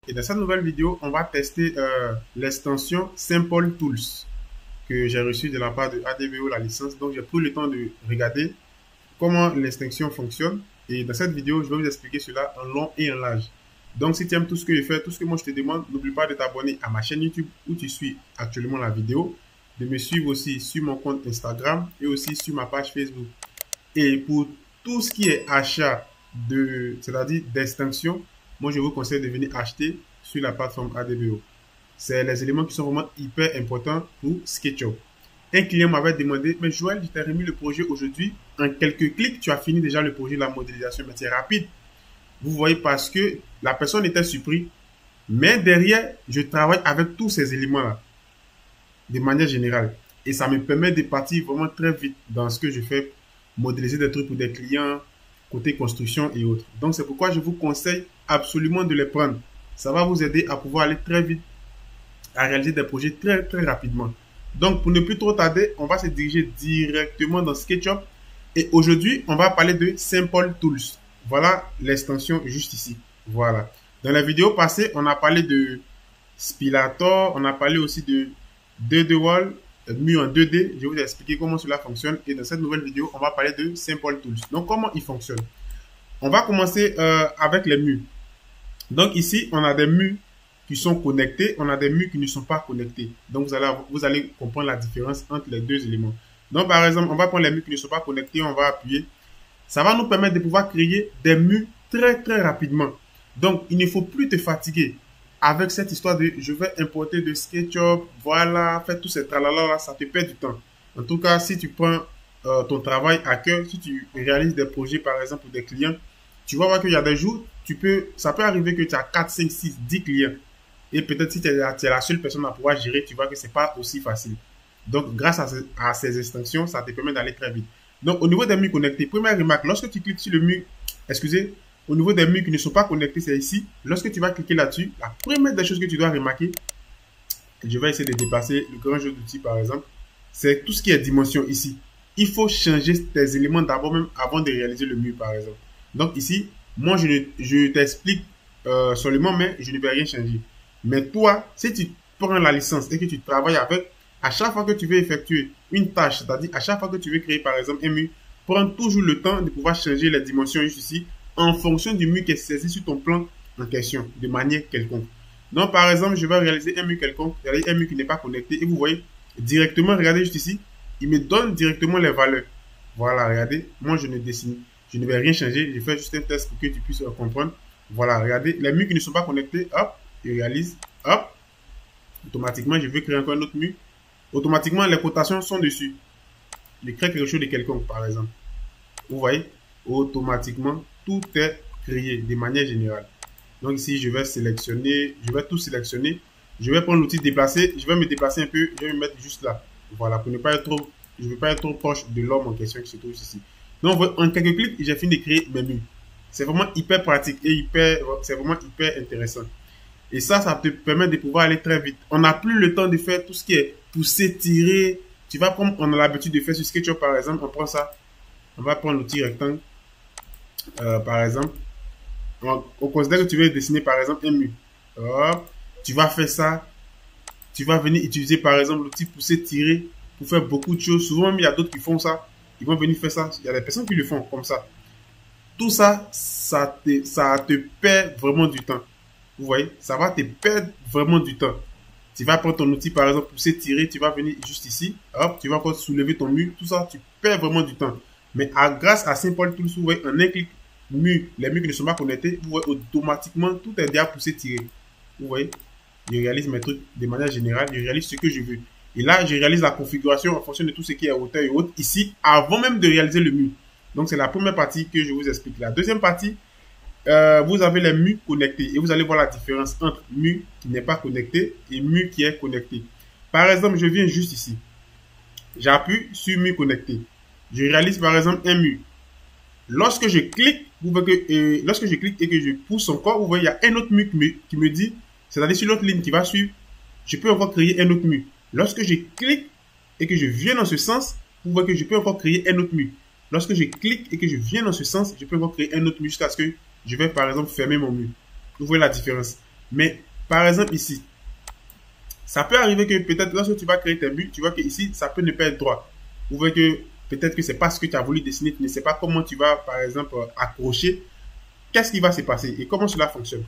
Et dans cette nouvelle vidéo, on va tester l'extension Simple Tools que j'ai reçue de la part de ADBO, la licence. Donc, j'ai pris le temps de regarder comment l'extension fonctionne. Et dans cette vidéo, je vais vous expliquer cela en long et en large. Donc, si tu aimes tout ce que je fais, tout ce que moi je te demande, n'oublie pas de t'abonner à ma chaîne YouTube où tu suis actuellement la vidéo, de me suivre aussi sur mon compte Instagram et aussi sur ma page Facebook. Et pour tout ce qui est achat c'est-à-dire d'extension, moi je vous conseille de venir acheter sur la plateforme ADBO. C'est les éléments qui sont vraiment hyper importants pour SketchUp. Un client m'avait demandé, mais Joël, je t'ai remis le projet aujourd'hui. En quelques clics, tu as fini déjà le projet de la modélisation, mais c'est rapide. Vous voyez, parce que la personne était surprise, mais derrière, je travaille avec tous ces éléments-là, de manière générale. Et ça me permet de partir vraiment très vite dans ce que je fais, modéliser des trucs pour des clients, côté construction et autres. Donc, c'est pourquoi je vous conseille absolument de les prendre. Ça va vous aider à pouvoir aller très vite, à réaliser des projets très, très rapidement. Donc, pour ne plus trop tarder, on va se diriger directement dans SketchUp. Et aujourd'hui, on va parler de Simple Tools. Voilà l'extension juste ici. Voilà. Dans la vidéo passée, on a parlé de Spillator, on a parlé aussi de 2D Wall, mur en 2D. Je vais vous expliquer comment cela fonctionne. Et dans cette nouvelle vidéo, on va parler de Simple Tools. Donc, comment il fonctionne? On va commencer avec les murs. Donc, ici, on a des murs qui sont connectés. On a des murs qui ne sont pas connectés. Donc, vous allez comprendre la différence entre les deux éléments. Donc, par exemple, on va prendre les murs qui ne sont pas connectés. On va appuyer. Ça va nous permettre de pouvoir créer des murs très, très rapidement. Donc, il ne faut plus te fatiguer avec cette histoire de je vais importer de SketchUp, voilà, faire tous ces tralala là, ça te perd du temps. En tout cas, si tu prends ton travail à cœur, si tu réalises des projets par exemple pour des clients, tu vas voir qu'il y a des jours, ça peut arriver que tu as 4, 5, 6, 10 clients. Et peut-être si tu es la seule personne à pouvoir gérer, tu vois que ce n'est pas aussi facile. Donc, grâce à ces extensions, ça te permet d'aller très vite. Donc, au niveau des murs connectés, première remarque, lorsque tu cliques sur le mur, au niveau des murs qui ne sont pas connectés, c'est ici. Lorsque tu vas cliquer là-dessus, la première des choses que tu dois remarquer, je vais essayer de déplacer le grand jeu d'outils par exemple, c'est tout ce qui est dimension ici. Il faut changer tes éléments d'abord même avant de réaliser le mur par exemple. Donc ici, moi je t'explique seulement, mais je ne vais rien changer. Mais toi, si tu prends la licence et que tu travailles avec, à chaque fois que tu veux effectuer une tâche, c'est-à-dire à chaque fois que tu veux créer par exemple un mur, prends toujours le temps de pouvoir changer les dimensions juste ici en fonction du mur qui est saisi sur ton plan en question, de manière quelconque. Donc, par exemple, je vais réaliser un mur quelconque, un mur qui n'est pas connecté, et vous voyez, directement, regardez juste ici, il me donne directement les valeurs. Voilà, regardez, moi je ne dessine, je ne vais rien changer, je fais juste un test pour que tu puisses comprendre. Voilà, regardez, les murs qui ne sont pas connectés, hop, je réalise, hop, automatiquement, je veux créer encore un autre mur. Automatiquement, les cotations sont dessus. Je crée quelque chose de quelconque, par exemple. Vous voyez, automatiquement, tout est créé de manière générale. Donc ici, je vais sélectionner, je vais tout sélectionner. Je vais prendre l'outil déplacer, je vais me déplacer un peu, je vais me mettre juste là. Voilà, pour ne pas être trop, je ne veux pas être trop proche de l'homme en question qui se trouve ici. Donc en quelques clics, j'ai fini de créer mes murs. C'est vraiment hyper pratique et c'est vraiment hyper intéressant. Et ça te permet de pouvoir aller très vite. On n'a plus le temps de faire tout ce qui est pousser, tirer. Tu vas prendre, on a l'habitude de faire sur SketchUp par exemple, on prend ça. On va prendre l'outil rectangle. Par exemple, on considère que tu veux dessiner par exemple un mur. Hop, tu vas faire ça. Tu vas venir utiliser par exemple l'outil pousser, tirer pour faire beaucoup de choses. Souvent, même, il y a d'autres qui font ça. Ils vont venir faire ça. Il y a des personnes qui le font comme ça. Tout ça, ça te perd vraiment du temps. Vous voyez, ça va te perdre vraiment du temps. Tu vas prendre ton outil par exemple pousser, tirer. Tu vas venir juste ici. Hop, tu vas encore soulever ton mur. Tout ça, tu perds vraiment du temps. Mais grâce à Simple Tools, vous voyez, en un clic, les murs qui ne sont pas connectés, vous voyez automatiquement, tout est déjà poussé, tiré. Vous voyez, je réalise mes trucs de manière générale, je réalise ce que je veux. Et là, je réalise la configuration en fonction de tout ce qui est hauteur et autres, ici, avant même de réaliser le mur. Donc, c'est la première partie que je vous explique. La deuxième partie, vous avez les murs connectés. Et vous allez voir la différence entre mur qui n'est pas connecté et mur qui est connecté. Par exemple, je viens juste ici. J'appuie sur mur connecté. Je réalise par exemple un mur. Lorsque je clique, lorsque je clique et que je pousse encore, vous voyez, il y a un autre mur qui me dit, c'est-à-dire sur l'autre ligne qui va suivre, je peux encore créer un autre mur. Lorsque je clique et que je viens dans ce sens, vous voyez que je peux encore créer un autre mur. Lorsque je clique et que je viens dans ce sens, je peux encore créer un autre mur jusqu'à ce que je vais par exemple fermer mon mur. Vous voyez la différence. Mais par exemple ici, ça peut arriver que peut-être lorsque tu vas créer tes buts, tu vois que ici, ça peut ne pas être droit. Ou bien que peut-être que c'est pas ce que tu as voulu dessiner, tu ne sais pas comment tu vas, par exemple, accrocher. Qu'est-ce qui va se passer et comment cela fonctionne?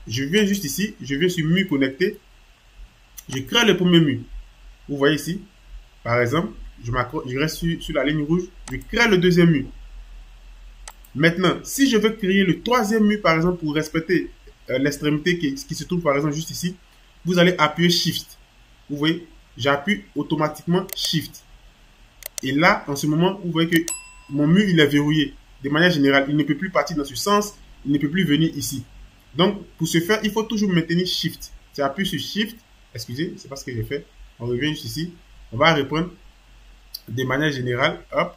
Je viens juste ici, je viens sur mur connecté, je crée le premier mur. Vous voyez ici, par exemple, je reste sur la ligne rouge, je crée le deuxième mur. Maintenant, si je veux créer le troisième mur, par exemple, pour respecter l'extrémité qui se trouve, par exemple, juste ici, vous allez appuyer Shift. Vous voyez, j'appuie automatiquement Shift. Et là, en ce moment, vous voyez que mon mur, il est verrouillé. De manière générale, il ne peut plus partir dans ce sens, il ne peut plus venir ici. Donc, pour ce faire, il faut toujours maintenir Shift. Tu appuies sur Shift. Excusez, c'est pas ce que j'ai fait. On revient juste ici. On va reprendre de manière générale. Hop.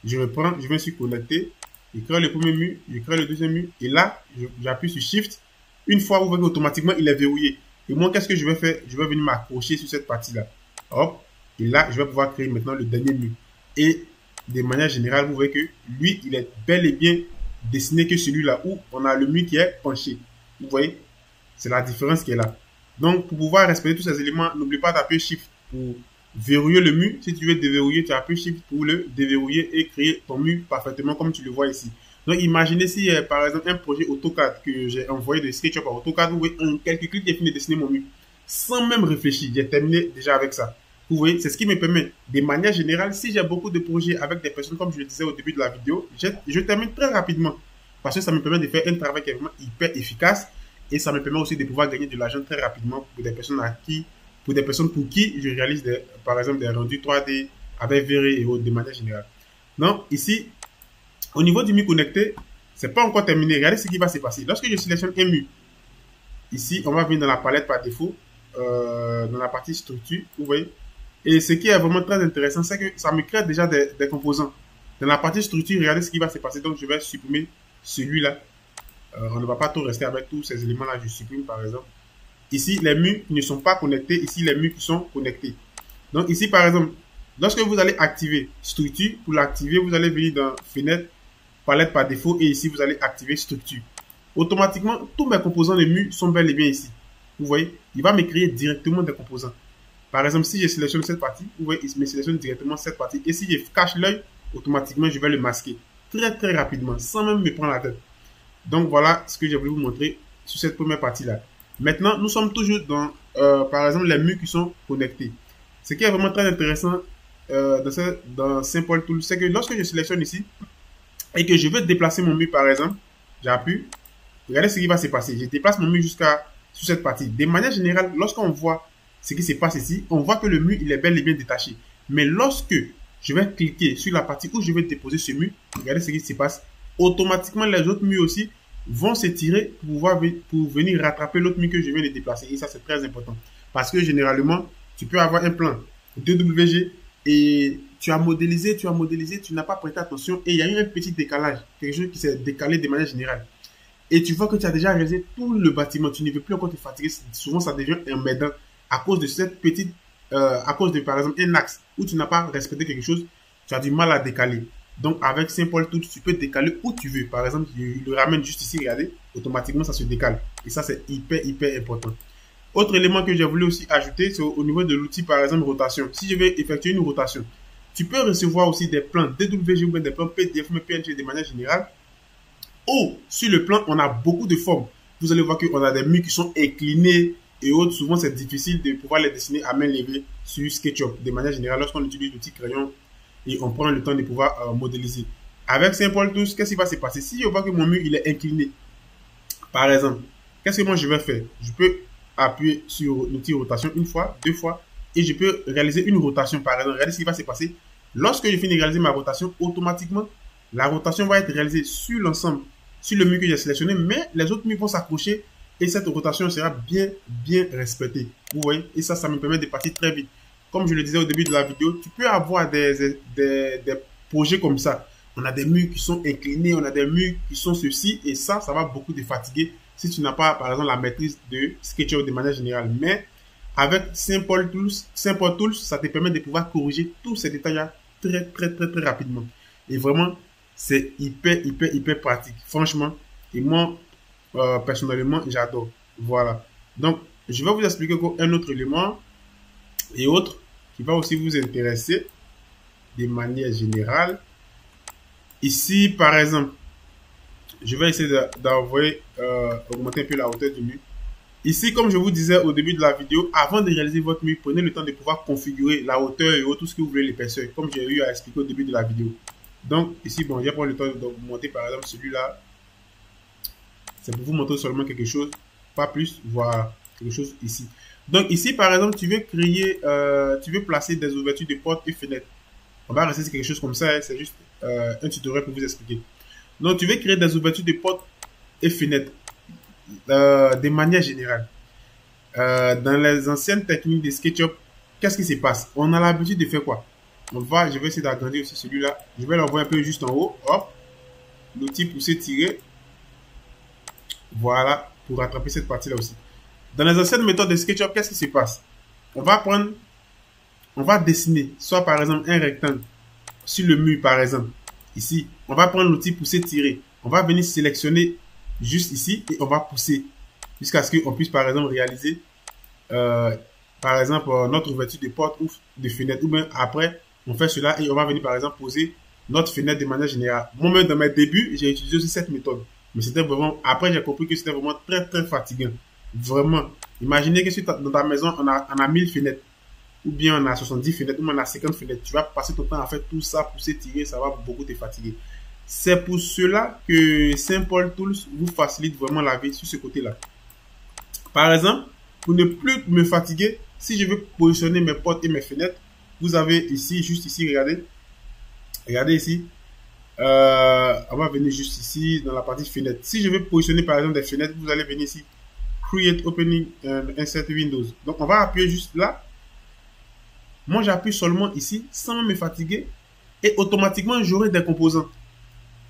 Je reprends, je viens sur connecter. Je crée le premier mur, je crée le deuxième mur. Et là, j'appuie sur Shift. Une fois, vous voyez automatiquement, il est verrouillé. Et moi, qu'est-ce que je vais faire? Je vais venir m'accrocher sur cette partie-là. Hop. Et là, je vais pouvoir créer maintenant le dernier mur. Et de manière générale, vous voyez que lui, il est bel et bien dessiné que celui-là où on a le mur qui est penché. Vous voyez? C'est la différence qui est là. Donc, pour pouvoir respecter tous ces éléments, n'oublie pas d'appuyer Shift pour verrouiller le mur. Si tu veux déverrouiller, tu appuies Shift pour le déverrouiller et créer ton mur parfaitement comme tu le vois ici. Donc, imaginez si, par exemple, un projet AutoCAD que j'ai envoyé de SketchUp à AutoCAD, vous voyez, en quelques clics, j'ai fini de dessiner mon mur. Sans même réfléchir, j'ai terminé déjà avec ça. Vous voyez, c'est ce qui me permet, de manière générale, si j'ai beaucoup de projets avec des personnes, comme je le disais au début de la vidéo, je termine très rapidement. Parce que ça me permet de faire un travail qui est vraiment hyper efficace. Et ça me permet aussi de pouvoir gagner de l'argent très rapidement pour des personnes pour qui je réalise par exemple des rendus 3D avec V-Ray et autres de manière générale. Donc ici, au niveau du mur connecté, c'est pas encore terminé. Regardez ce qui va se passer. Lorsque je sélectionne un mur, ici, on va venir dans la palette par défaut, dans la partie structure, vous voyez. Et ce qui est vraiment très intéressant, c'est que ça me crée déjà des composants. Dans la partie structure, regardez ce qui va se passer. Donc, je vais supprimer celui-là. On ne va pas tout rester avec tous ces éléments-là. Je supprime, par exemple. Ici, les murs qui ne sont pas connectés. Ici, les murs qui sont connectés. Donc, ici, par exemple, lorsque vous allez activer structure, pour l'activer, vous allez venir dans fenêtre, palette par défaut. Et ici, vous allez activer structure. Automatiquement, tous mes composants de murs sont bel et bien ici. Vous voyez, il va me créer directement des composants. Par exemple, si je sélectionne cette partie, vous voyez, il me sélectionne directement cette partie. Et si je cache l'œil, automatiquement, je vais le masquer très très rapidement, sans même me prendre la tête. Donc, voilà ce que j'ai voulu vous montrer sur cette première partie-là. Maintenant, nous sommes toujours dans, par exemple, les murs qui sont connectés. Ce qui est vraiment très intéressant dans Simple Tool, c'est que lorsque je sélectionne ici et que je veux déplacer mon mur, par exemple, j'appuie. Regardez ce qui va se passer. Je déplace mon mur jusqu'à sur cette partie. De manière générale, lorsqu'on voit ce qui se passe ici, on voit que le mur, il est bel et bien détaché. Mais lorsque je vais cliquer sur la partie où je vais déposer ce mur, regardez ce qui se passe. Automatiquement, les autres murs aussi vont s'étirer pour venir rattraper l'autre mur que je viens de déplacer. Et ça, c'est très important. Parce que généralement, tu peux avoir un plan 2WG et tu as modélisé, tu n'as pas prêté attention et il y a eu un petit décalage. Quelque chose qui s'est décalé de manière générale. Et tu vois que tu as déjà réalisé tout le bâtiment. Tu ne veux plus encore te fatiguer. Souvent, ça devient emmerdant à cause de cette petite, à cause de, par exemple, un axe où tu n'as pas respecté quelque chose, tu as du mal à décaler. Donc, avec Simple Tool, tu peux décaler où tu veux. Par exemple, je le ramène juste ici, regardez, automatiquement, ça se décale. Et ça, c'est hyper important. Autre élément que j'ai voulu aussi ajouter, c'est au niveau de l'outil, par exemple, rotation. Si je vais effectuer une rotation, tu peux recevoir aussi des plans DWG ou des plans PDF, mais PNG de manière générale. Ou, sur le plan, on a beaucoup de formes. Vous allez voir qu'on a des murs qui sont inclinés et autres. Souvent, c'est difficile de pouvoir les dessiner à main levée sur SketchUp. De manière générale, lorsqu'on utilise l'outil crayon et on prend le temps de pouvoir modéliser. Avec Simple Tools, qu'est-ce qui va se passer? Si je vois que mon mur, il est incliné, par exemple, qu'est-ce que moi je vais faire? Je peux appuyer sur l'outil rotation une fois, deux fois, et je peux réaliser une rotation, par exemple. Regardez ce qui va se passer. Lorsque je finis de réaliser ma rotation, automatiquement, la rotation va être réalisée sur l'ensemble, sur le mur que j'ai sélectionné, mais les autres murs vont s'accrocher et cette rotation sera bien respectée. Vous voyez? Et ça me permet de partir très vite. Comme je le disais au début de la vidéo, tu peux avoir des projets comme ça. On a des murs qui sont inclinés, on a des murs qui sont ceci, et ça va beaucoup te fatiguer si tu n'as pas, par exemple, la maîtrise de SketchUp de manière générale. Mais avec Simple Tools, ça te permet de pouvoir corriger tous ces détails-là très rapidement. Et vraiment, c'est hyper pratique, franchement. Et moi, personnellement, j'adore. Voilà. Donc, je vais vous expliquer un autre élément et autre qui va aussi vous intéresser de manière générale. Ici, par exemple, je vais essayer d'envoyer, augmenter un peu la hauteur du mur. Ici, comme je vous disais au début de la vidéo, avant de réaliser votre mur, prenez le temps de pouvoir configurer la hauteur et tout ce que vous voulez l'épaisseur, comme j'ai eu à expliquer au début de la vidéo. Donc, ici, bon, je vais prendre le temps d'augmenter, par exemple, celui-là. C'est pour vous montrer seulement quelque chose, pas plus, voilà, quelque chose ici. Donc, ici, par exemple, tu veux créer, tu veux placer des ouvertures de portes et fenêtres. On va rester sur quelque chose comme ça, hein, c'est juste un tutoriel pour vous expliquer. Donc, tu veux créer des ouvertures de portes et fenêtres de manière générale. Dans les anciennes techniques de SketchUp, qu'est-ce qui se passe? On a l'habitude de faire quoi? Je vais essayer d'agrandir aussi celui-là. Je vais l'envoyer un peu juste en haut. Hop. L'outil pousser, tirer. Voilà. Pour rattraper cette partie-là aussi. Dans les anciennes méthodes de SketchUp, qu'est-ce qui se passe? On va dessiner, soit par exemple un rectangle sur le mur, par exemple. Ici, on va prendre l'outil pousser, tirer. On va venir sélectionner juste ici et on va pousser jusqu'à ce qu'on puisse par exemple réaliser par exemple notre ouverture de porte ou de fenêtre, ou bien après on fait cela et on va venir par exemple poser notre fenêtre de manière générale. Moi-même dans mes débuts j'ai utilisé aussi cette méthode, mais c'était vraiment, après j'ai compris que c'était vraiment très très fatigant, vraiment. Imaginez que si dans ta maison on a 1000 fenêtres, ou bien on a 70 fenêtres, ou bien on a 50 fenêtres, tu vas passer ton temps à faire tout ça, pousser, tirer, ça va beaucoup te fatiguer. C'est pour cela que Simple Tools vous facilite vraiment la vie sur ce côté-là. Par exemple, pour ne plus me fatiguer, si je veux positionner mes portes et mes fenêtres, vous avez ici, juste ici, regardez. Regardez ici. On va venir juste ici dans la partie fenêtre. Si je veux positionner par exemple des fenêtres, vous allez venir ici. Create Opening Insert Windows. Donc on va appuyer juste là. Moi j'appuie seulement ici sans me fatiguer. Et automatiquement j'aurai des composants.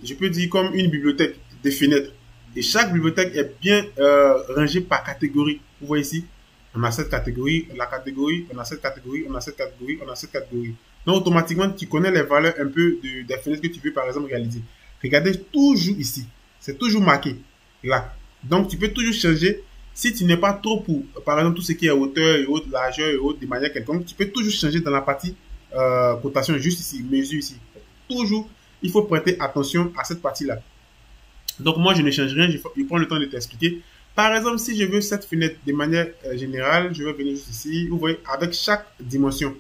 Je peux dire comme une bibliothèque des fenêtres. Et chaque bibliothèque est bien rangée par catégorie. Vous voyez ici, on a cette catégorie, la catégorie, on a cette catégorie, on a cette catégorie, on a cette catégorie. Donc automatiquement, tu connais les valeurs un peu des fenêtres que tu veux par exemple réaliser. Regardez toujours ici, c'est toujours marqué là. Donc tu peux toujours changer. Si tu n'es pas trop pour, par exemple, tout ce qui est hauteur et autres, largeur et autres, de manière quelconque, tu peux toujours changer dans la partie cotation, juste ici, mesure ici. Toujours, il faut prêter attention à cette partie-là. Donc moi, je ne change rien, je prends le temps de t'expliquer. Par exemple, si je veux cette fenêtre de manière générale, je vais venir juste ici. Vous voyez, avec chaque dimension.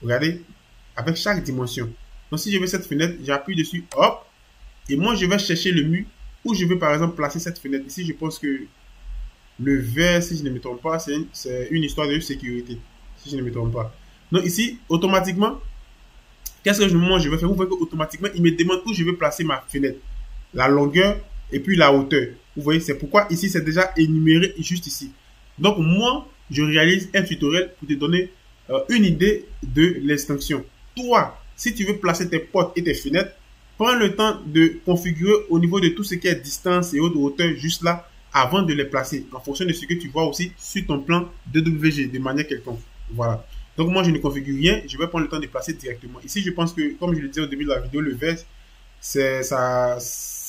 Regardez, avec chaque dimension. Donc si je veux cette fenêtre, j'appuie dessus, hop. Et moi, je vais chercher le mur où je veux par exemple placer cette fenêtre. Ici, je pense que le vert, si je ne me trompe pas, c'est une histoire de sécurité. Si je ne me trompe pas. Donc ici, automatiquement, qu'est-ce que moi je vais faire? Vous voyez qu'automatiquement, il me demande où je veux placer ma fenêtre. La longueur et puis la hauteur. Vous voyez, c'est pourquoi ici, c'est déjà énuméré juste ici. Donc, moi, je réalise un tutoriel pour te donner une idée de l'extension. Toi, si tu veux placer tes portes et tes fenêtres, prends le temps de configurer au niveau de tout ce qui est distance et haute hauteur juste là avant de les placer en fonction de ce que tu vois aussi sur ton plan DWG de manière quelconque. Voilà. Donc, moi, je ne configure rien. Je vais prendre le temps de placer directement. Ici, je pense que, comme je le disais au début de la vidéo, le vert, c'est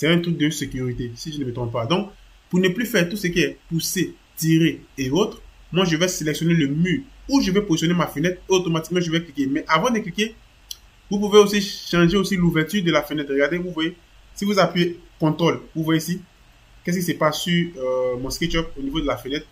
un truc de sécurité, si je ne me trompe pas. Donc, pour ne plus faire tout ce qui est pousser, tirer et autres, moi, je vais sélectionner le mur où je vais positionner ma fenêtre et automatiquement, je vais cliquer. Mais avant de cliquer, vous pouvez aussi changer aussi l'ouverture de la fenêtre. Regardez, vous voyez, si vous appuyez CTRL, vous voyez ici, qu'est-ce qui se passe sur mon SketchUp au niveau de la fenêtre.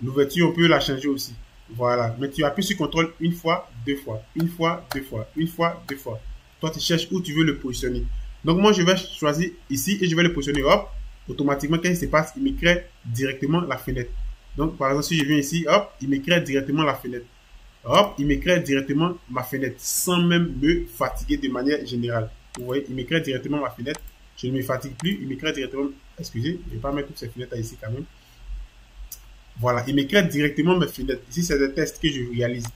L'ouverture, on peut la changer aussi. Voilà. Mais tu appuies sur CTRL une fois, deux fois, une fois, deux fois, une fois, deux fois. Toi, tu cherches où tu veux le positionner. Donc, moi, je vais choisir ici et je vais le positionner. Hop, automatiquement, qu'est-ce qui se passe? Il me crée directement la fenêtre. Donc, par exemple, si je viens ici, hop, il me crée directement la fenêtre. Hop, il me crée directement ma fenêtre sans même me fatiguer de manière générale. Vous voyez, il me crée directement ma fenêtre. Je ne me fatigue plus. Il me crée directement. Excusez, je ne vais pas mettre toutes ces fenêtres ici quand même. Voilà, il me crée directement mes fenêtres. Ici, c'est des tests que je réalise.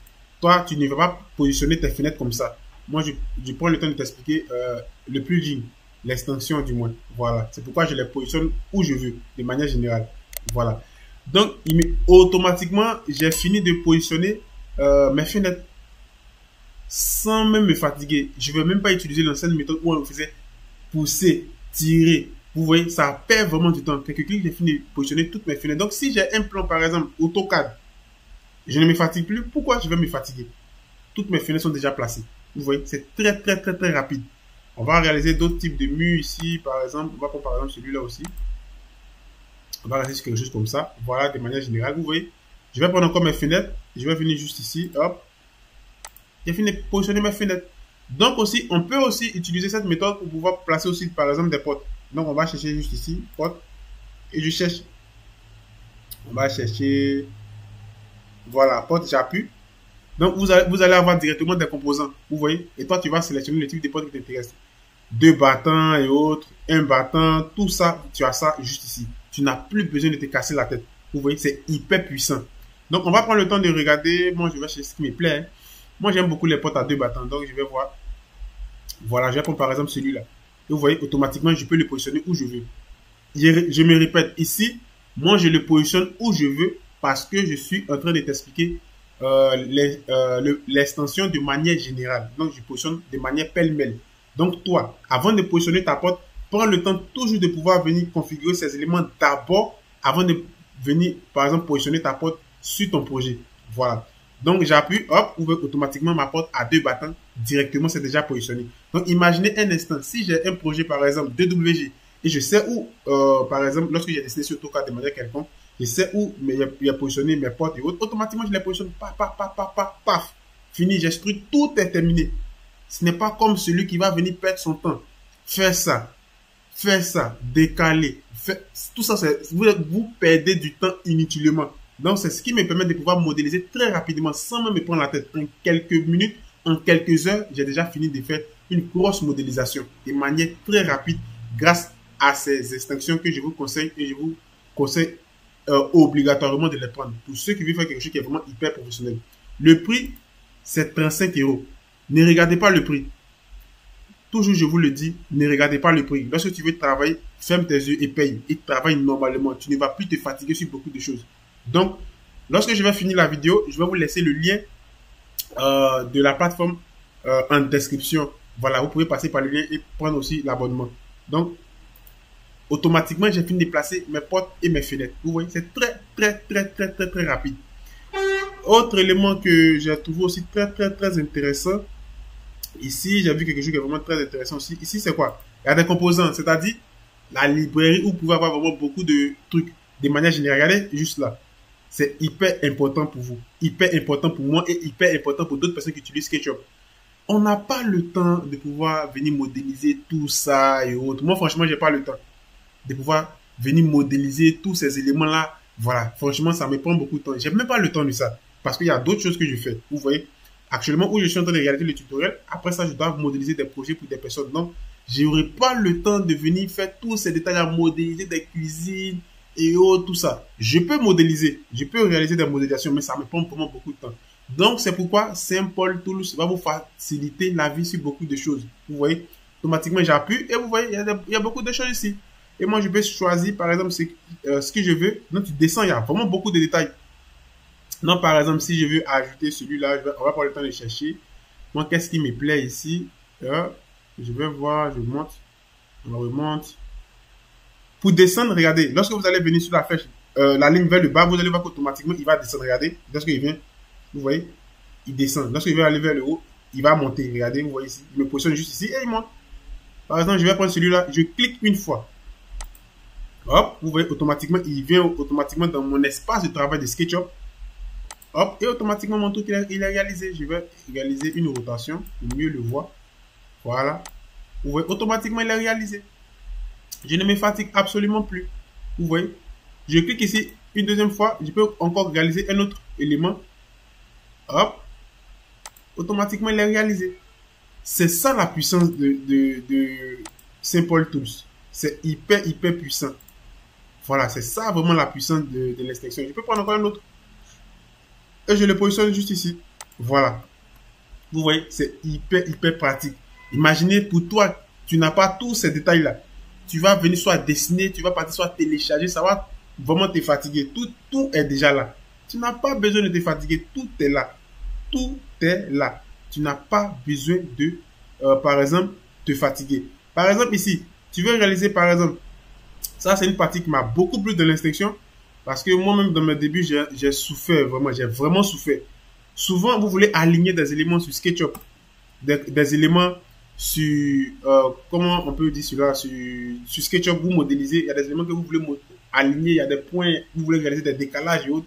Toi, tu ne vas pas positionner tes fenêtres comme ça. Moi, je prends le temps de t'expliquer le plugin, l'extension du moins. Voilà, c'est pourquoi je les positionne où je veux, de manière générale. Voilà. Donc, automatiquement, j'ai fini de positionner mes fenêtres sans même me fatiguer. Je ne vais même pas utiliser l'ancienne méthode où on faisait pousser, tirer, Vous voyez, ça perd vraiment du temps. Quelques clics, j'ai fini de positionner toutes mes fenêtres. Donc, si j'ai un plan, par exemple, AutoCAD, je ne me fatigue plus. Pourquoi je vais me fatiguer? Toutes mes fenêtres sont déjà placées. Vous voyez, c'est très, très, très, très rapide. On va réaliser d'autres types de murs ici, par exemple. On va prendre par exemple celui-là aussi. On va rester sur quelque chose comme ça. Voilà, de manière générale. Vous voyez, je vais prendre encore mes fenêtres. Je vais venir juste ici. Hop. J'ai fini de positionner mes fenêtres. Donc aussi, on peut aussi utiliser cette méthode pour pouvoir placer aussi, par exemple, des portes. Donc, on va chercher juste ici, porte. Et je cherche. On va chercher. Voilà, porte, j'appuie. Donc, vous allez avoir directement des composants. Vous voyez? Et toi, tu vas sélectionner le type de porte qui t'intéresse. 2 battants et autres. 1 battant. Tout ça, tu as ça juste ici. Tu n'as plus besoin de te casser la tête. Vous voyez? C'est hyper puissant. Donc, on va prendre le temps de regarder. Moi, je vais chercher ce qui me plaît. Moi, j'aime beaucoup les portes à 2 battants. Donc, je vais voir. Voilà, je vais prendre par exemple celui-là. Et vous voyez, automatiquement, je peux le positionner où je veux. Je me répète ici, moi, je le positionne où je veux parce que je suis en train de t'expliquer l'extension de manière générale. Donc, je positionne de manière pêle-mêle. Donc, toi, avant de positionner ta porte, prends le temps toujours de pouvoir venir configurer ces éléments d'abord avant de venir, par exemple, positionner ta porte sur ton projet. Voilà. Donc, j'appuie, hop, ouvre automatiquement ma porte à 2 battants. Directement, c'est déjà positionné. Donc, imaginez un instant, si j'ai un projet, par exemple, 2WG, et je sais où, par exemple, lorsque j'ai dessiné sur AutoCAD de manière quelconque, je sais où il y a positionné mes portes et autres, automatiquement, je les positionne, paf, paf, paf, paf, paf, paf. Fini, j'extrude, tout est terminé. Ce n'est pas comme celui qui va venir perdre son temps. Faire ça, décaler, tout ça, vous perdez du temps inutilement. Donc, c'est ce qui me permet de pouvoir modéliser très rapidement, sans même me prendre la tête. En quelques minutes, en quelques heures, j'ai déjà fini de faire une grosse modélisation de manière très rapide grâce à ces extensions que je vous conseille et je vous conseille obligatoirement de les prendre. Pour ceux qui veulent faire quelque chose qui est vraiment hyper professionnel. Le prix, c'est 35 €. Ne regardez pas le prix. Toujours, je vous le dis, ne regardez pas le prix. Lorsque tu veux travailler, ferme tes yeux et paye. Et travaille normalement. Tu ne vas plus te fatiguer sur beaucoup de choses. Donc, lorsque je vais finir la vidéo, je vais vous laisser le lien de la plateforme en description. Voilà, vous pouvez passer par le lien et prendre aussi l'abonnement. Donc, automatiquement, j'ai fini de placer mes portes et mes fenêtres. Vous voyez, c'est très, très, très, très, très, très rapide. Autre élément que j'ai trouvé aussi très, très, très intéressant. Ici, j'ai vu quelque chose qui est vraiment très intéressant aussi. Ici, c'est quoi? Il y a des composants, c'est-à-dire la librairie où vous pouvez avoir vraiment beaucoup de trucs de manière générale. Regardez juste là. C'est hyper important pour vous, hyper important pour moi et hyper important pour d'autres personnes qui utilisent SketchUp. On n'a pas le temps de pouvoir venir modéliser tout ça et autres. Moi, franchement, j'ai pas le temps de pouvoir venir modéliser tous ces éléments-là. Voilà, franchement, ça me prend beaucoup de temps. J'ai même pas le temps de ça parce qu'il y a d'autres choses que je fais. Vous voyez, actuellement, où je suis en train de regarder le tutoriel, après ça, je dois modéliser des projets pour des personnes. Donc, j'aurai pas le temps de venir faire tous ces détails à modéliser des cuisines et autres, tout ça. Je peux modéliser, je peux réaliser des modélisations, mais ça me prend vraiment beaucoup de temps. Donc, c'est pourquoi Simple Tools va vous faciliter la vie sur beaucoup de choses. Vous voyez, automatiquement, j'appuie et vous voyez, il y a beaucoup de choses ici. Et moi, je peux choisir, par exemple, ce que je veux. Donc, tu descends, il y a vraiment beaucoup de détails. Donc, par exemple, si je veux ajouter celui-là, on va prendre le temps de chercher. Moi, qu'est-ce qui me plaît ici? Je vais voir, je monte, on remonte. Pour descendre, regardez, lorsque vous allez venir sur la flèche, la ligne vers le bas, vous allez voir qu'automatiquement, il va descendre. Regardez, lorsqu'il vient, vous voyez, il descend. Lorsqu'il va aller vers le haut, il va monter. Regardez, vous voyez ici, il me positionne juste ici et il monte. Par exemple, je vais prendre celui-là, je clique une fois. Hop, vous voyez, automatiquement, il vient automatiquement dans mon espace de travail de SketchUp. Hop, et automatiquement, mon truc, il est réalisé. Je vais réaliser une rotation pour mieux le voir. Voilà. Vous voyez, automatiquement, il est réalisé. Je ne me fatigue absolument plus. Vous voyez, je clique ici une deuxième fois. Je peux encore réaliser un autre élément. Hop, automatiquement, il est réalisé. C'est ça la puissance de Simple Tools. C'est hyper puissant. Voilà, c'est ça vraiment la puissance de l'extension. Je peux prendre encore un autre. Et je le positionne juste ici. Voilà. Vous voyez, c'est hyper pratique. Imaginez pour toi, tu n'as pas tous ces détails-là. Tu vas venir soit dessiner, tu vas partir soit télécharger, ça va vraiment te fatiguer. Tout est déjà là. Tu n'as pas besoin de te fatiguer, tout est là. Tout est là. Tu n'as pas besoin de, par exemple, te fatiguer. Par exemple, ici, tu veux réaliser, par exemple, Ça, c'est une partie qui m'a beaucoup plu de l'instruction parce que moi-même, dans mes débuts, j'ai souffert, vraiment, j'ai vraiment souffert. Souvent, vous voulez aligner des éléments sur SketchUp, des éléments sur, comment on peut dire cela, sur SketchUp, vous modélisez, il y a des éléments que vous voulez aligner, il y a des points, vous voulez réaliser des décalages et autres,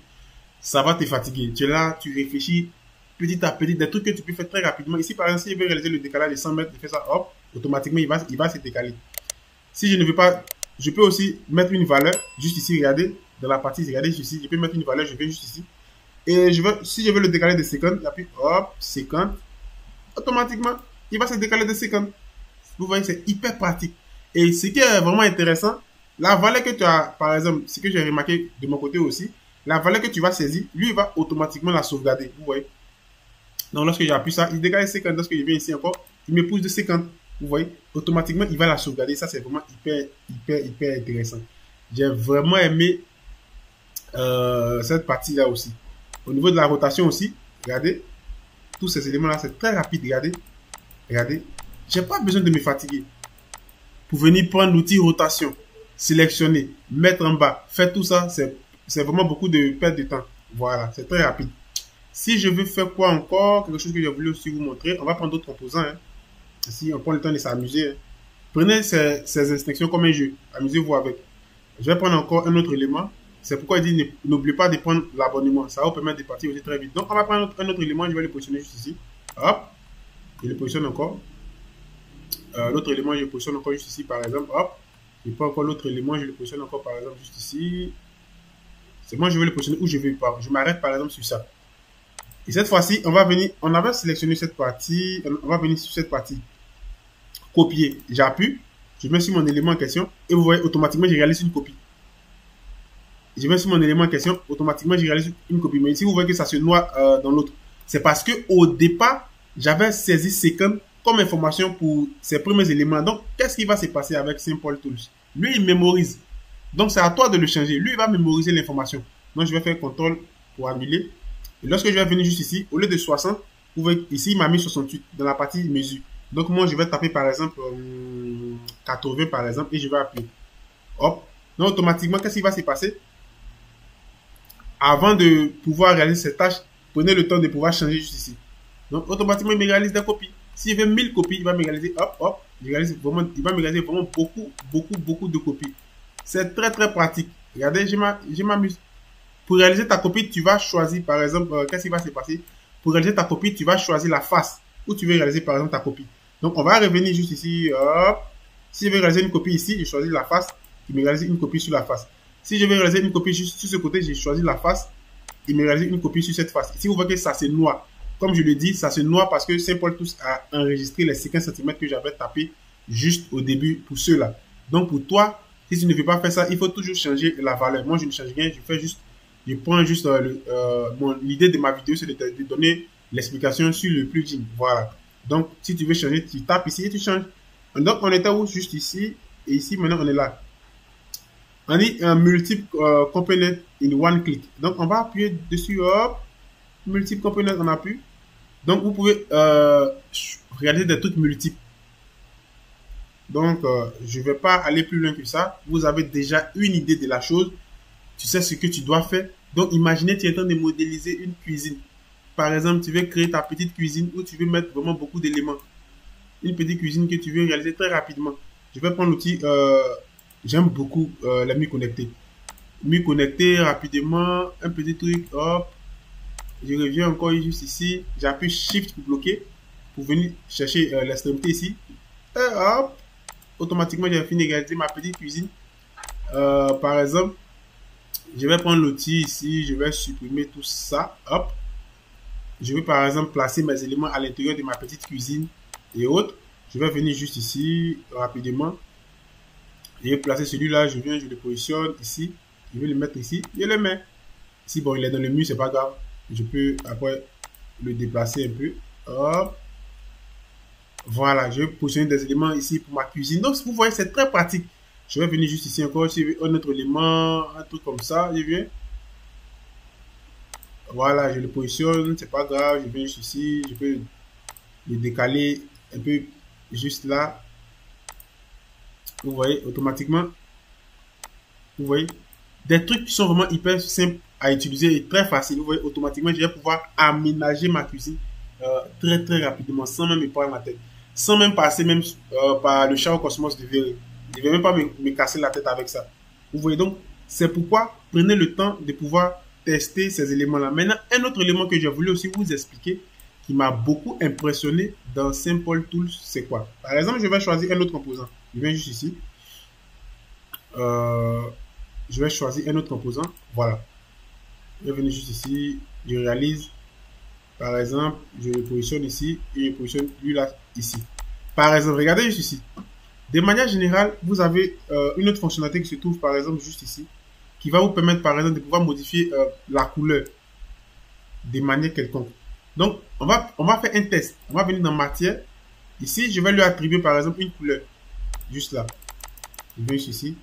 ça va te fatiguer. Tu es là, tu réfléchis petit à petit, des trucs que tu peux faire très rapidement. Ici, par exemple, si je veux réaliser le décalage de 100 mètres, je fais ça, hop, automatiquement, il va se décaler. Si je ne veux pas, je peux aussi mettre une valeur, juste ici, regardez, dans la partie, regardez juste ici, je peux mettre une valeur, je vais juste ici. Et si je veux le décaler de 50, j'appuie, hop, 50, automatiquement, il va se décaler de 50. Vous voyez, c'est hyper pratique. Et ce qui est vraiment intéressant, la valeur que tu as, par exemple, ce que j'ai remarqué de mon côté aussi, la valeur que tu vas saisir, lui, il va automatiquement la sauvegarder. Vous voyez. Donc, lorsque j'appuie ça, il décale 50. Lorsque je viens ici encore, il me pousse de 50. Vous voyez, automatiquement, il va la sauvegarder. Ça, c'est vraiment hyper intéressant. J'ai vraiment aimé cette partie-là aussi. Au niveau de la rotation aussi, regardez, tous ces éléments-là, c'est très rapide. Regardez. J'ai pas besoin de me fatiguer. Pour venir prendre l'outil rotation, sélectionner, mettre en bas, faire tout ça, c'est vraiment beaucoup de perte de temps. Voilà, c'est très rapide. Si je veux faire quoi encore, quelque chose que j'ai voulu aussi vous montrer, on va prendre d'autres composants. Hein. Ici, on prend le temps de s'amuser. Hein. Prenez ces instructions comme un jeu. Amusez-vous avec. Je vais prendre encore un autre élément. C'est pourquoi il dit n'oubliez pas de prendre l'abonnement. Ça va vous permettre de partir aussi très vite. Donc, on va prendre un autre élément. Je vais le positionner juste ici. Hop. Je le positionne encore. L'autre élément, je le positionne encore juste ici, par exemple. Hop. Je prends encore l'autre élément. Je le positionne encore, par exemple, juste ici. C'est moi, je vais le positionner où je veux. Je m'arrête, par exemple, sur ça. Et cette fois-ci, on avait sélectionné cette partie. On va venir sur cette partie. Copier. J'appuie. Je mets sur mon élément en question. Et vous voyez, automatiquement, je réalise une copie. Je mets sur mon élément en question, automatiquement, je réalise une copie. Mais ici, vous voyez que ça se noie dans l'autre. C'est parce que au départ, j'avais saisi Second comme information pour ces premiers éléments. Donc, qu'est-ce qui va se passer avec Simple Tools? Lui, il mémorise. Donc, c'est à toi de le changer. Lui, il va mémoriser l'information. Donc, je vais faire CTRL pour annuler. Et lorsque je vais venir juste ici, au lieu de 60, vous voyez ici, il m'a mis 68 dans la partie mesure. Donc, moi, je vais taper par exemple 80 par exemple et je vais appuyer. Hop. Donc, automatiquement, qu'est-ce qui va se passer? Avant de pouvoir réaliser cette tâche, prenez le temps de pouvoir changer juste ici. Donc, automatiquement, il me réalise des copies. Si je veux 1000 copies, il va me réaliser, hop, il va me réaliser vraiment beaucoup de copies. C'est très, très pratique. Regardez, je m'amuse. Pour réaliser ta copie, tu vas choisir, par exemple, qu'est-ce qui va se passer? Pour réaliser ta copie, tu vas choisir la face où tu veux réaliser, par exemple, ta copie. Donc, on va revenir juste ici, hop. Si je veux réaliser une copie ici, je choisis la face, il me réalise une copie sur la face. Si je veux réaliser une copie juste sur ce côté, j'ai choisi la face. Il me réalise une copie sur cette face. Ici, vous voyez que ça se noie. Comme je le dis, ça se noie parce que Simple Tools a enregistré les 50 cm que j'avais tapé juste au début pour ceux-là. Donc, pour toi, si tu ne veux pas faire ça, il faut toujours changer la valeur. Moi, je ne change rien. Je prends juste l'idée de ma vidéo, c'est de donner l'explication sur le plugin. Voilà. Donc, si tu veux changer, tu tapes ici et tu changes. Donc, on était où? Juste ici. Et ici, maintenant, on est là. On dit un multiple component in one click. Donc, on va appuyer dessus. Hop. Multiple component, on appuie. Donc, vous pouvez regarder des trucs multiples. Donc, je ne vais pas aller plus loin que ça. Vous avez déjà une idée de la chose. Tu sais ce que tu dois faire. Donc, imaginez, tu es en train de modéliser une cuisine. Par exemple, tu veux créer ta petite cuisine où tu veux mettre vraiment beaucoup d'éléments. Une petite cuisine que tu veux réaliser très rapidement. Je vais prendre l'outil... j'aime beaucoup la Mi connectée. Mi connectée rapidement, un petit truc, hop. Je reviens encore juste ici. J'appuie Shift pour bloquer, pour venir chercher l'extrémité ici. Et hop, automatiquement j'ai fini de réaliser ma petite cuisine. Par exemple, je vais prendre l'outil ici, je vais supprimer tout ça. Hop. Je vais par exemple placer mes éléments à l'intérieur de ma petite cuisine et autres. Je vais venir juste ici rapidement. Je vais placer celui-là, je le positionne ici. Je vais le mettre ici, je le mets. Si bon, il est dans le mur, c'est pas grave. Je peux après le déplacer un peu. Hop. Voilà, je vais positionner des éléments ici pour ma cuisine. Donc, vous voyez, c'est très pratique. Je vais venir juste ici encore, si un autre élément, un truc comme ça, je viens. Voilà, je le positionne, c'est pas grave, je viens juste ici, je peux le décaler un peu juste là. Vous voyez, automatiquement, Vous voyez, des trucs qui sont vraiment hyper simples à utiliser et très faciles. Vous voyez, automatiquement, je vais pouvoir aménager ma cuisine très très rapidement, sans même me prendre la tête, sans même passer même par le Shower Cosmos de Véry. Je ne vais même pas me casser la tête avec ça. Vous voyez donc, c'est pourquoi prenez le temps de pouvoir tester ces éléments-là. Maintenant, un autre élément que j'ai voulu aussi vous expliquer, qui m'a beaucoup impressionné dans Simple Tools, c'est quoi? Par exemple, je vais choisir un autre composant. Je viens juste ici. Euh, je vais choisir un autre composant. Voilà. Je vais venir juste ici. Je réalise. Par exemple, je le positionne ici et je positionne lui là, ici. Par exemple, regardez juste ici. De manière générale, vous avez une autre fonctionnalité qui se trouve par exemple juste ici, qui va vous permettre par exemple de pouvoir modifier la couleur de manière quelconque. Donc, on va faire un test. On va venir dans matière. Ici, je vais lui attribuer par exemple une couleur. Juste là. Je viens ici.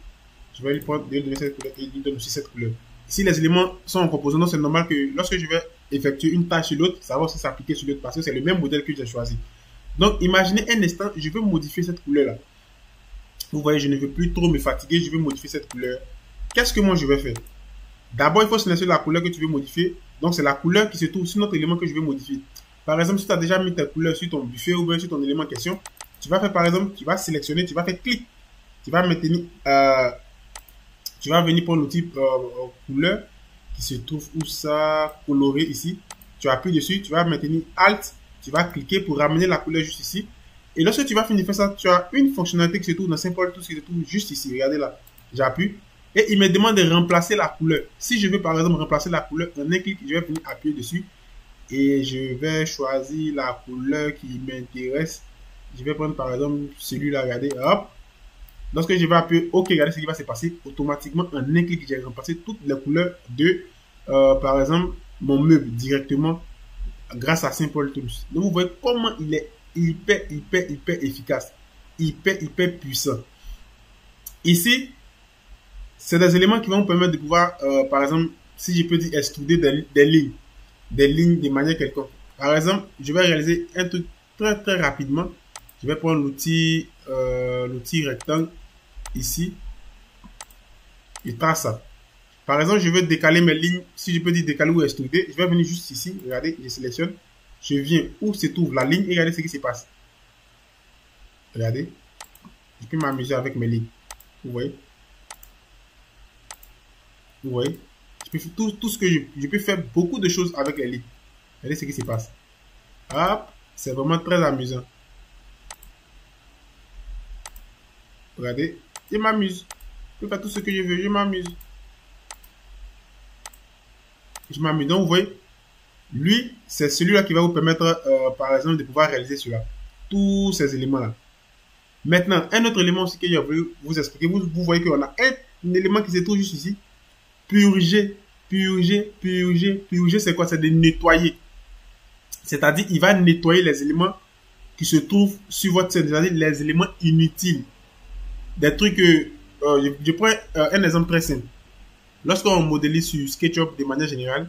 Je vais lui prendre, lui donner cette couleur et lui donner aussi cette couleur. Ici, les éléments sont en composant. Donc, c'est normal que lorsque je vais effectuer une tâche sur l'autre, ça va aussi s'appliquer sur l'autre parce que c'est le même modèle que j'ai choisi. Donc, imaginez un instant, je veux modifier cette couleur-là. Vous voyez, je ne veux plus trop me fatiguer, je veux modifier cette couleur. Qu'est-ce que moi je vais faire? D'abord, il faut sélectionner la couleur que tu veux modifier. Donc, c'est la couleur qui se trouve sur notre élément que je veux modifier. Par exemple, si tu as déjà mis ta couleur sur ton buffet ou bien sur ton élément en question, tu vas faire par exemple, tu vas sélectionner, tu vas faire clic. Tu vas maintenir, tu vas venir pour l'outil couleur qui se trouve où ça, coloré ici. Tu appuies dessus, tu vas maintenir Alt, tu vas cliquer pour ramener la couleur juste ici. Et lorsque tu vas finir de faire ça, tu as une fonctionnalité qui se trouve dans Simple Tools qui se trouve juste ici. Regardez là. J'appuie. Et il me demande de remplacer la couleur. Si je veux par exemple remplacer la couleur, en un clic, je vais venir appuyer dessus. Et je vais choisir la couleur qui m'intéresse. Je vais prendre par exemple celui-là. Regardez. Hop. Lorsque je vais appuyer OK, regardez ce qui va se passer. Automatiquement, en un clic, j'ai remplacé toutes les couleurs de, par exemple, mon meuble directement grâce à Simple Tools. Donc, vous voyez comment il est hyper efficace, hyper puissant. Ici, c'est des éléments qui vont vous permettre de pouvoir, par exemple, si je peux dire, extruder des lignes de manière quelconque. Par exemple, je vais réaliser un truc très rapidement. Je vais prendre l'outil rectangle ici et trace ça. Par exemple, je veux décaler mes lignes. Si je peux dire décaler ou extruder, je vais venir juste ici. Regardez, je sélectionne. Je viens où se trouve la ligne et regardez ce qui se passe. Regardez. Je peux m'amuser avec mes lignes. Vous voyez? Vous voyez? Je peux faire tout ce que je peux faire beaucoup de choses avec les lignes. Regardez ce qui se passe. Hop. C'est vraiment très amusant. Regardez. Je m'amuse. Je peux faire tout ce que je veux. Je m'amuse. Je m'amuse. Donc, vous voyez? Lui, c'est celui-là qui va vous permettre, par exemple, de pouvoir réaliser cela. Tous ces éléments-là. Maintenant, un autre élément aussi que j'ai voulu vous expliquer. Vous voyez qu'on a un élément qui se trouve juste ici. Purger, c'est quoi? C'est de nettoyer. C'est-à-dire, il va nettoyer les éléments qui se trouvent sur votre scène. C'est-à-dire, les éléments inutiles. Des trucs que... je prends un exemple très simple. Lorsqu'on modélise sur SketchUp de manière générale,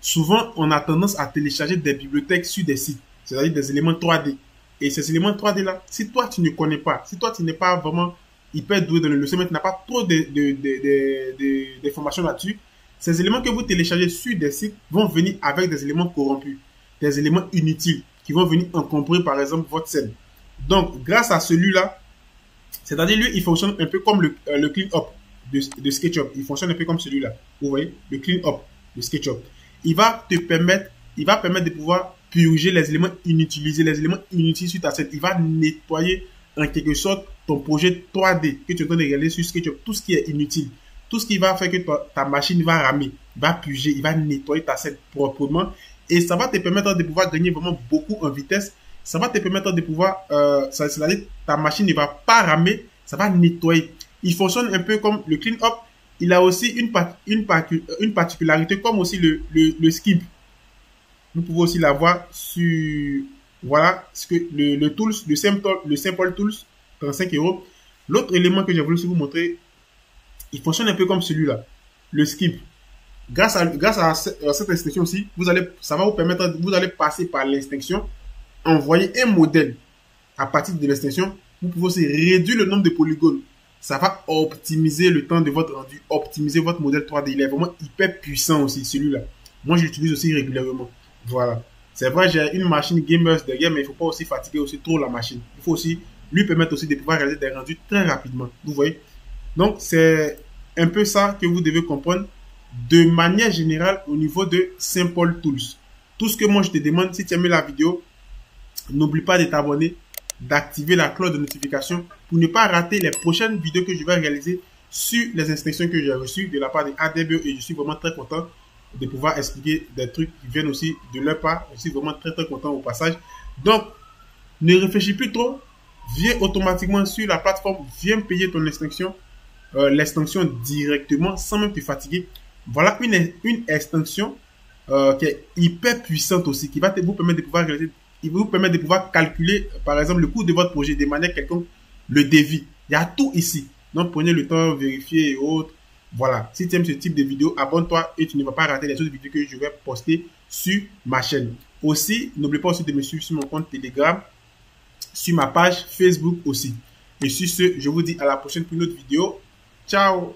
souvent, on a tendance à télécharger des bibliothèques sur des sites, c'est-à-dire des éléments 3D. Et ces éléments 3D-là, si toi, tu ne connais pas, si toi, tu n'es pas vraiment hyper doué dans le logiciel, mais tu n'as pas trop d'informations là-dessus, ces éléments que vous téléchargez sur des sites vont venir avec des éléments corrompus, des éléments inutiles, qui vont venir encombrer, par exemple, votre scène. Donc, grâce à celui-là, c'est-à-dire, lui, il fonctionne un peu comme le Clean Up de SketchUp. Il fonctionne un peu comme celui-là. Vous voyez, le Clean Up de SketchUp. Il va permettre de pouvoir purger les éléments inutilisés, les éléments inutiles sur ta scène. Il va nettoyer en quelque sorte ton projet 3D que tu es en train de regarder sur SketchUp. Tout ce qui est inutile, tout ce qui va faire que ta machine va ramer, va purger, il va nettoyer ta scène proprement. Et ça va te permettre de pouvoir gagner vraiment beaucoup en vitesse. Ça va te permettre de pouvoir, c'est-à-dire ta machine ne va pas ramer, ça va nettoyer. Il fonctionne un peu comme le Clean Up. Il a aussi une particularité comme aussi le skip. Vous pouvez aussi l'avoir sur, voilà, ce que le tools, le simple tools, 35 €. L'autre élément que j'ai voulu vous montrer, il fonctionne un peu comme celui-là, le skip. Grâce à cette extension aussi, ça va vous permettre, vous allez passer par l'extension, envoyer un modèle à partir de l'extension. Vous pouvez aussi réduire le nombre de polygones. ça va optimiser le temps de votre rendu, optimiser votre modèle 3D. Il est vraiment hyper puissant aussi, celui-là. Moi, je l'utilise aussi régulièrement. Voilà. C'est vrai, j'ai une machine gamers derrière, mais il ne faut pas aussi fatiguer aussi trop la machine. Il faut aussi lui permettre aussi de pouvoir réaliser des rendus très rapidement. Vous voyez? Donc, c'est un peu ça que vous devez comprendre de manière générale au niveau de Simple Tools. Tout ce que moi, je te demande, si tu as aimé la vidéo, n'oublie pas de t'abonner, d'activer la cloche de notification pour ne pas rater les prochaines vidéos que je vais réaliser sur les instructions que j'ai reçues de la part de ADBO et je suis vraiment très content de pouvoir expliquer des trucs qui viennent aussi de leur part. Je suis vraiment très content au passage. Donc, ne réfléchis plus trop, viens automatiquement sur la plateforme, viens payer ton extinction, l'extinction directement sans même te fatiguer. Voilà une extinction qui est hyper puissante aussi, qui va vous permettre de pouvoir réaliser, il va vous permettre de pouvoir calculer, par exemple, le coût de votre projet de manière quelconque, le devis. Il y a tout ici. Donc, prenez le temps, vérifier et autres. Voilà. Si tu aimes ce type de vidéo, abonne-toi et tu ne vas pas rater les autres vidéos que je vais poster sur ma chaîne. Aussi, n'oublie pas aussi de me suivre sur mon compte Telegram, sur ma page Facebook aussi. Et sur ce, je vous dis à la prochaine pour une autre vidéo. Ciao!